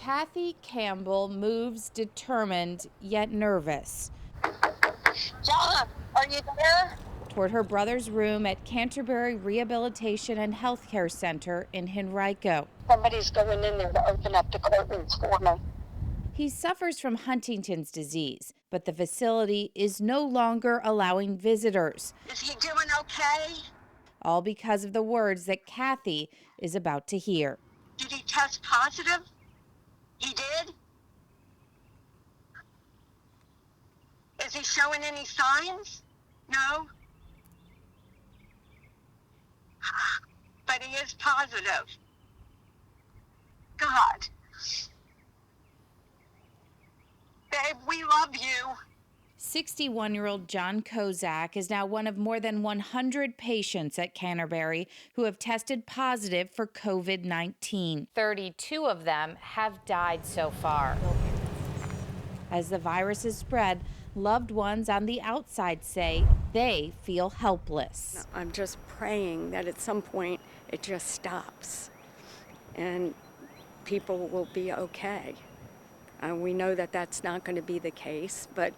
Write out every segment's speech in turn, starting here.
Kathy Campbell moves determined yet nervous John, are you there? toward her brother's room at Canterbury Rehabilitation and Healthcare Center in Henrico. Somebody's going in there to open up the curtains for me. He suffers from Huntington's disease, but the facility is no longer allowing visitors, Is he doing okay? all because of the words that Kathy is about to hear. Did he test positive? He did? Is he showing any signs? No? But he is positive. God. Babe, we love you. 61-year-old John Kozak is now one of more than 100 patients at Canterbury who have tested positive for COVID-19. 32 of them have died so far. As the virus has spread, loved ones on the outside say they feel helpless. I'm just praying that at some point it just stops and people will be okay. We know that that's not going to be the case, but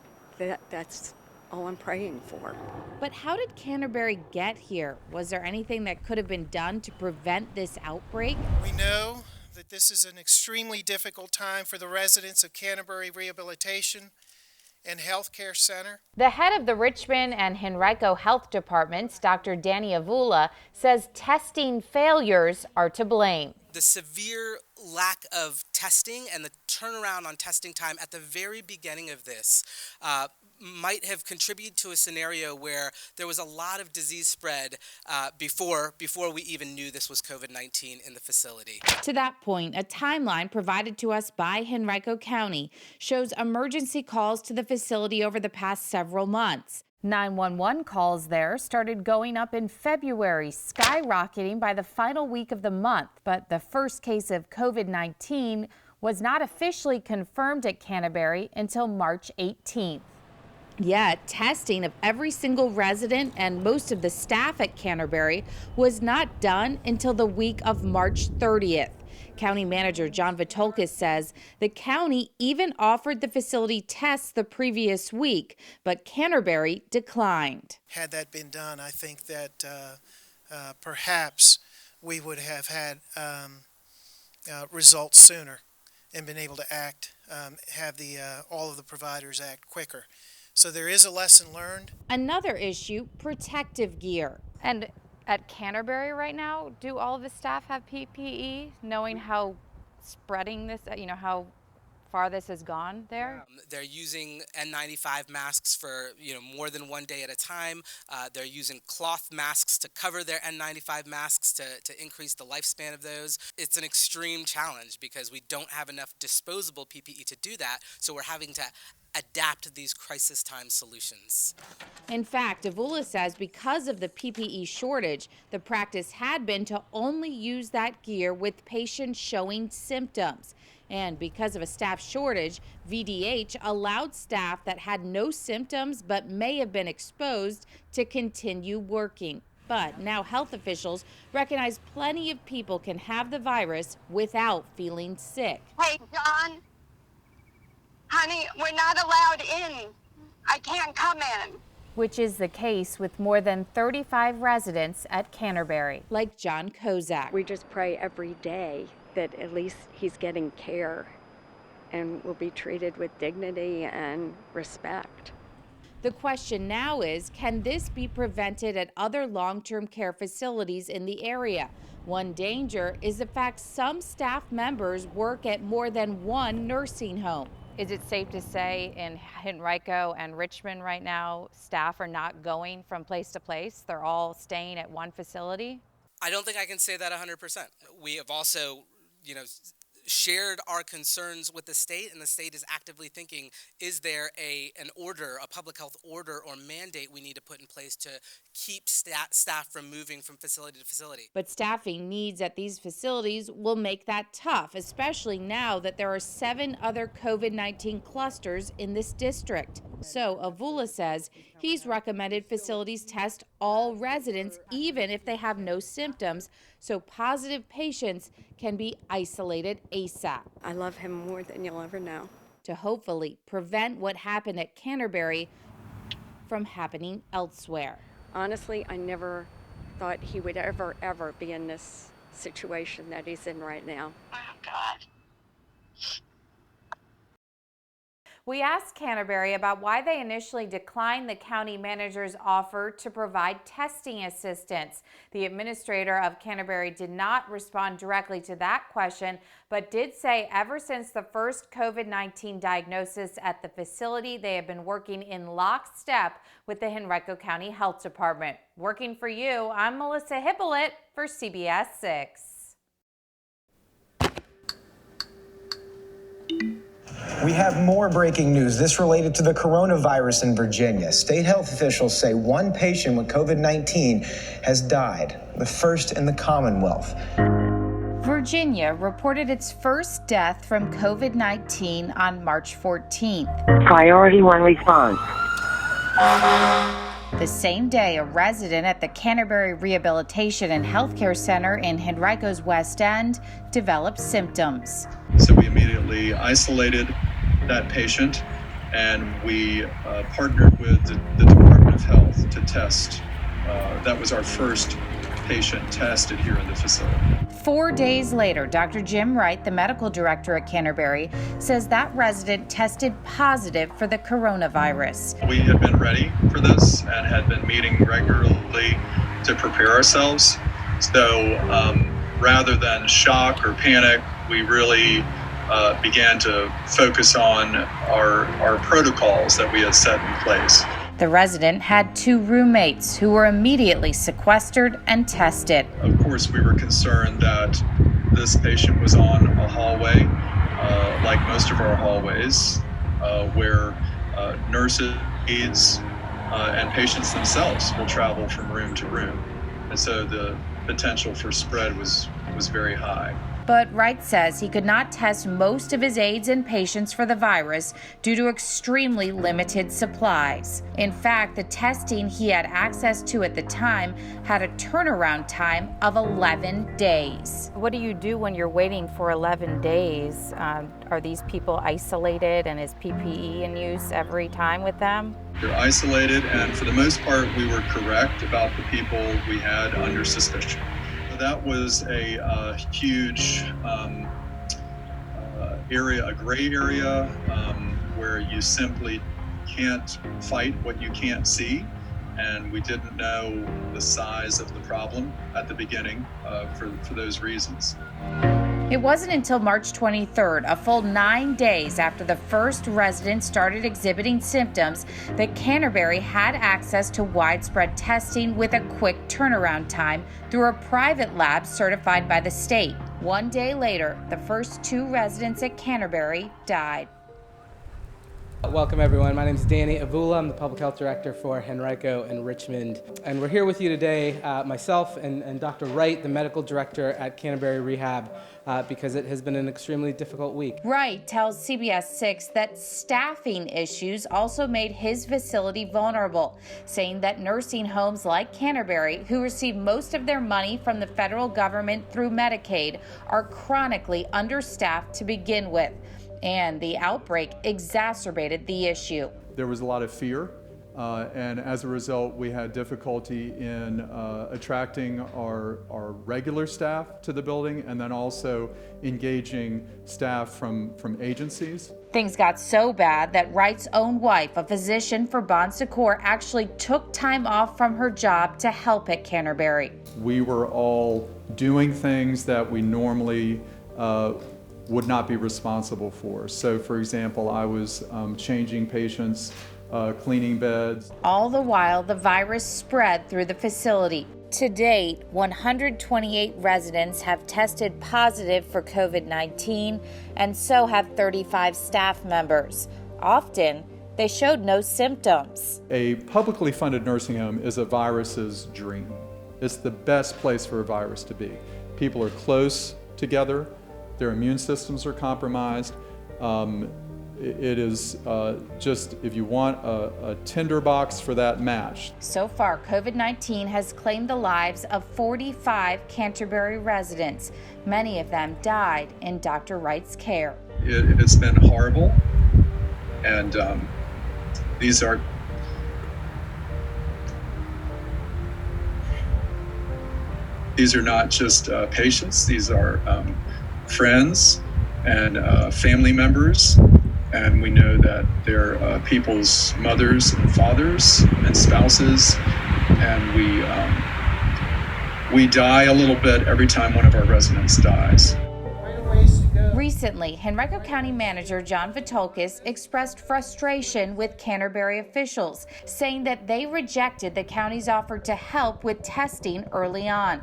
that's all I'm praying for. But how did Canterbury get here? Was there anything that could have been done to prevent this outbreak? We know that this is an extremely difficult time for the residents of Canterbury Rehabilitation and Healthcare Center. The head of the Richmond and Henrico Health Departments, Dr. Danny Avula, says testing failures are to blame. The severe lack of testing and the turnaround on testing time at the very beginning of this might have contributed to a scenario where there was a lot of disease spread before we even knew this was COVID-19 in the facility. To that point, a timeline provided to us by Henrico County shows emergency calls to the facility over the past several months. 911 calls there started going up in February, skyrocketing by the final week of the month. But the first case of COVID-19 was not officially confirmed at Canterbury until March 18th. Yet, testing of every single resident and most of the staff at Canterbury was not done until the week of March 30th. County Manager John Vitolkis says the county even offered the facility tests the previous week, but Canterbury declined. Had that been done, I think that perhaps we would have had results sooner and been able to act, have all of the providers act quicker. So there is a lesson learned. Another issue, protective gear. And at Canterbury right now, do all of the staff have PPE, knowing how spreading this, how far this has gone there? They're using N95 masks for more than one day at a time. They're using cloth masks to cover their N95 masks to increase the lifespan of those. It's an extreme challenge because we don't have enough disposable PPE to do that, so we're having to adapt these crisis time solutions. In fact, Avula says because of the PPE shortage, the practice had been to only use that gear with patients showing symptoms. And because of a staff shortage, VDH allowed staff that had no symptoms but may have been exposed to continue working. But now health officials recognize plenty of people can have the virus without feeling sick. Hey, John. Honey, we're not allowed in. I can't come in. Which is the case with more than 35 residents at Canterbury, like John Kozak. We just pray every day that at least he's getting care and will be treated with dignity and respect. The question now is, can this be prevented at other long-term care facilities in the area? One danger is the fact some staff members work at more than one nursing home. Is it safe to say in Henrico and Richmond right now, staff are not going from place to place? They're all staying at one facility? I don't think I can say that 100%. We have also, shared our concerns with the state, and the state is actively thinking, is there an order, a public health order or mandate we need to put in place to keep staff from moving from facility to facility? But staffing needs at these facilities will make that tough, especially now that there are 7 other COVID-19 clusters in this district. So Avula says he's recommended facilities test all residents, even if they have no symptoms, so positive patients can be isolated ASAP I love him more than you'll ever know. to hopefully prevent what happened at Canterbury from happening elsewhere. Honestly, I never thought he would ever be in this situation that he's in right now. Oh, God. We asked Canterbury about why they initially declined the county manager's offer to provide testing assistance. The administrator of Canterbury did not respond directly to that question, but did say ever since the first COVID-19 diagnosis at the facility, they have been working in lockstep with the Henrico County Health Department. Working for you, I'm Melissa Hippolyte for CBS 6. We have more breaking news. This related to the coronavirus in Virginia. State health officials say one patient with COVID-19 has died, the first in the Commonwealth. Virginia reported its first death from COVID-19 on March 14th. Priority 1 response. The same day, a resident at the Canterbury Rehabilitation and Healthcare Center in Henrico's West End developed symptoms. So we immediately isolated that patient, and we partnered with the Department of Health to test. That was our first patient tested here in the facility. 4 days later, Dr. Jim Wright, the medical director at Canterbury, says that resident tested positive for the coronavirus. We had been ready for this and had been meeting regularly to prepare ourselves. So rather than shock or panic, we really began to focus on our protocols that we had set in place. The resident had 2 roommates who were immediately sequestered and tested. Of course, we were concerned that this patient was on a hallway, like most of our hallways, where nurses, aides, and patients themselves will travel from room to room. And so the potential for spread was very high. But Wright says he could not test most of his aides and patients for the virus due to extremely limited supplies. In fact, the testing he had access to at the time had a turnaround time of 11 days. What do you do when you're waiting for 11 days? Are these people isolated, and is PPE in use every time with them? They're isolated, and for the most part, we were correct about the people we had under suspicion. That was a huge area, a gray area, where you simply can't fight what you can't see. And we didn't know the size of the problem at the beginning for those reasons. It wasn't until March 23rd, a full 9 days after the first resident started exhibiting symptoms, that Canterbury had access to widespread testing with a quick turnaround time through a private lab certified by the state. 1 day later, the first 2 residents at Canterbury died. Welcome everyone, my name is Danny Avula. I'm the Public Health Director for Henrico and Richmond. And we're here with you today, myself and Dr. Wright, the Medical Director at Canterbury Rehab, because it has been an extremely difficult week. Wright tells CBS 6 that staffing issues also made his facility vulnerable, saying that nursing homes like Canterbury, who receive most of their money from the federal government through Medicaid, are chronically understaffed to begin with. And the outbreak exacerbated the issue. There was a lot of fear, and as a result, we had difficulty in attracting our regular staff to the building, and then also engaging staff from agencies. Things got so bad that Wright's own wife, a physician for Bon Secours, actually took time off from her job to help at Canterbury. We were all doing things that we normally would not be responsible for. So, for example, I was changing patients, cleaning beds. All the while, the virus spread through the facility. To date, 128 residents have tested positive for COVID-19, and so have 35 staff members. Often, they showed no symptoms. A publicly funded nursing home is a virus's dream. It's the best place for a virus to be. People are close together. Their immune systems are compromised. It is just, if you want a tinderbox for that match. So far, COVID-19 has claimed the lives of 45 Canterbury residents. Many of them died in Dr. Wright's care. It's been horrible, and these are not just patients, these are friends and family members, and we know that they're people's mothers and fathers and spouses, and we die a little bit every time one of our residents dies. Recently, Henrico County Manager John Vitolkis expressed frustration with Canterbury officials, saying that they rejected the county's offer to help with testing early on.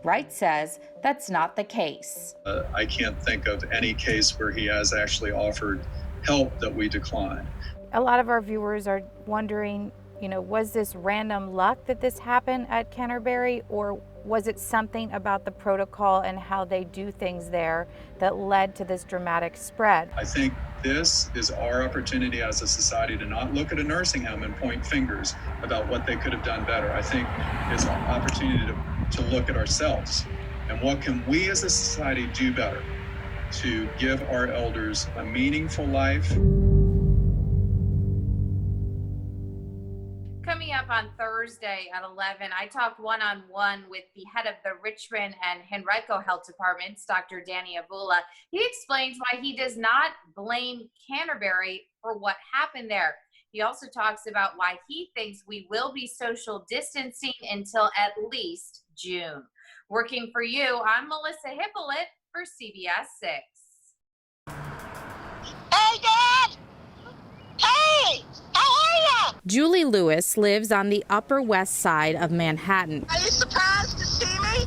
Wright says that's not the case. I can't think of any case where he has actually offered help that we declined. A lot of our viewers are wondering, was this random luck that this happened at Canterbury, or was it something about the protocol and how they do things there that led to this dramatic spread? I think this is our opportunity as a society to not look at a nursing home and point fingers about what they could have done better. I think it's an opportunity to look at ourselves and what can we as a society do better to give our elders a meaningful life. Coming up on Thursday at 11, I talked one-on-one with the head of the Richmond and Henrico Health Departments, Dr. Danny Avula. He explains why he does not blame Canterbury for what happened there. He also talks about why he thinks we will be social distancing until at least June. Working for you, I'm Melissa Hippolyte for CBS 6. Hey, Dad! Hey! How are ya? Julie Lewis lives on the Upper West Side of Manhattan. Are you surprised to see me?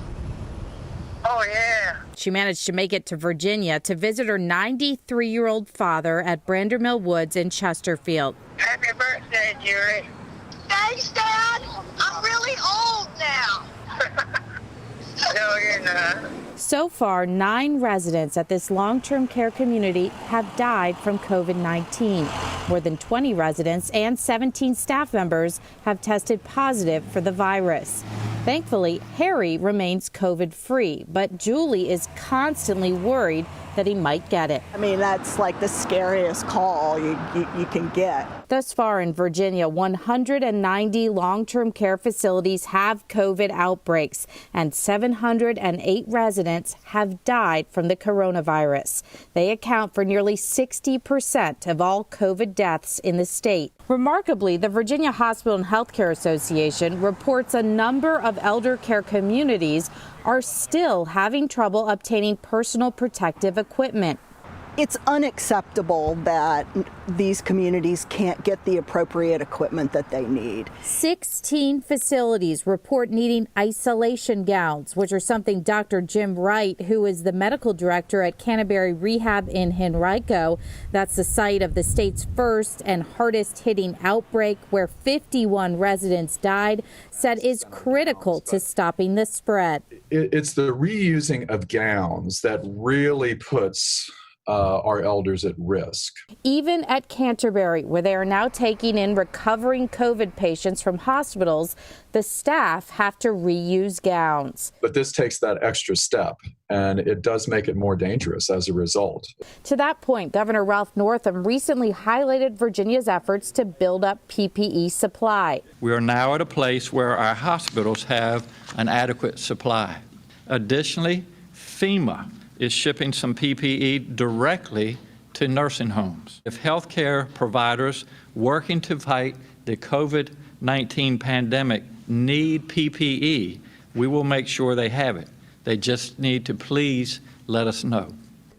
Oh, yeah. She managed to make it to Virginia to visit her 93-year-old father at Brandermill Woods in Chesterfield. Happy birthday, Jerry. Thanks, Dad. I'm really old now. No, you're not. So far, 9 residents at this long-term care community have died from COVID-19. More than 20 residents and 17 staff members have tested positive for the virus. Thankfully, Harry remains COVID-free, but Julie is constantly worried that he might get it. I mean, that's like the scariest call you can get. Thus far in Virginia, 190 long-term care facilities have COVID outbreaks, and 708 residents have died from the coronavirus. They account for nearly 60% of all COVID deaths in the state. Remarkably, the Virginia Hospital and Healthcare Association reports a number of elder care communities are still having trouble obtaining personal protective equipment. It's unacceptable that these communities can't get the appropriate equipment that they need. 16 facilities report needing isolation gowns, which are something Dr. Jim Wright, who is the medical director at Canterbury Rehab in Henrico, that's the site of the state's first and hardest hitting outbreak where 51 residents died, said is critical to stopping the spread. It's the reusing of gowns that really puts our elders at risk. Even at Canterbury, where they are now taking in recovering COVID patients from hospitals, the staff have to reuse gowns. But this takes that extra step, and it does make it more dangerous as a result. To that point, Governor Ralph Northam recently highlighted Virginia's efforts to build up PPE supply. We are now at a place where our hospitals have an adequate supply. Additionally, FEMA is shipping some PPE directly to nursing homes. If healthcare providers working to fight the COVID-19 pandemic need PPE, we will make sure they have it. They just need to please let us know.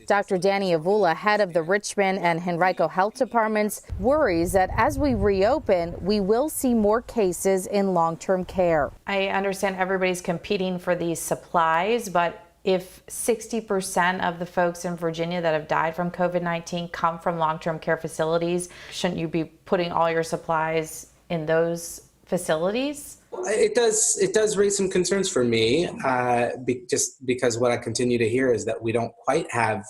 Dr. Danny Avula, head of the Richmond and Henrico Health Departments, worries that as we reopen, we will see more cases in long-term care. I understand everybody's competing for these supplies, but if 60% of the folks in Virginia that have died from COVID-19 come from long-term care facilities, shouldn't you be putting all your supplies in those facilities? It does raise some concerns for me, just because what I continue to hear is that we don't quite have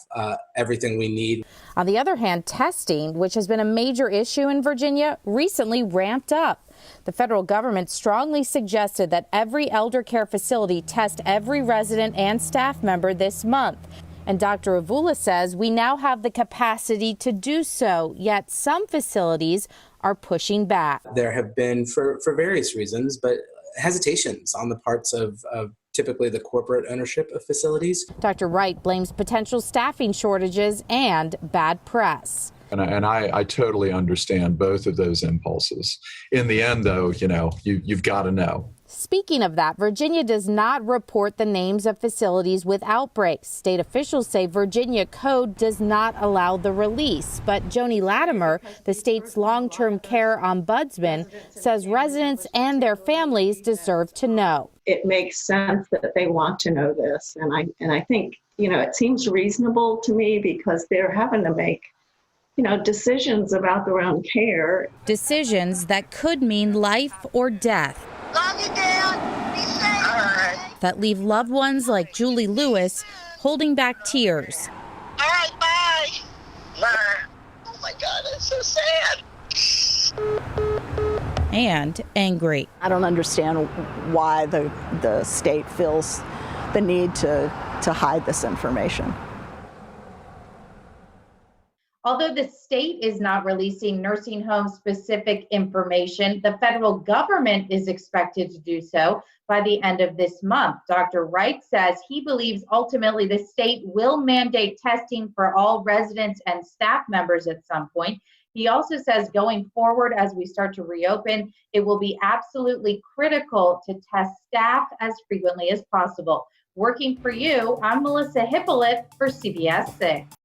everything we need. On the other hand, testing, which has been a major issue in Virginia, recently ramped up. The federal government strongly suggested that every elder care facility test every resident and staff member this month. And Dr. Avula says we now have the capacity to do so, yet some facilities are pushing back. There have been, for various reasons, but hesitations on the parts of typically the corporate ownership of facilities. Dr. Wright blames potential staffing shortages and bad press. And I totally understand both of those impulses. In the end, though, you've got to know. Speaking of that, Virginia does not report the names of facilities with outbreaks. State officials say Virginia code does not allow the release. But Joni Latimer, the state's long-term care ombudsman, says residents and their families deserve to know. It makes sense that they want to know this. And I think, it seems reasonable to me because they're having to make decisions about their own care. Decisions that could mean life or death. Love you, Dad. Be safe. All right. That leave loved ones like Julie Lewis holding back tears. All right, bye. Bye. Oh my God, that's so sad. And angry. I don't understand why the state feels the need to hide this information. Although the state is not releasing nursing home specific information, the federal government is expected to do so by the end of this month. Dr. Wright says he believes ultimately the state will mandate testing for all residents and staff members at some point. He also says going forward, as we start to reopen, it will be absolutely critical to test staff as frequently as possible. Working for you, I'm Melissa Hippolyte for CBS 6.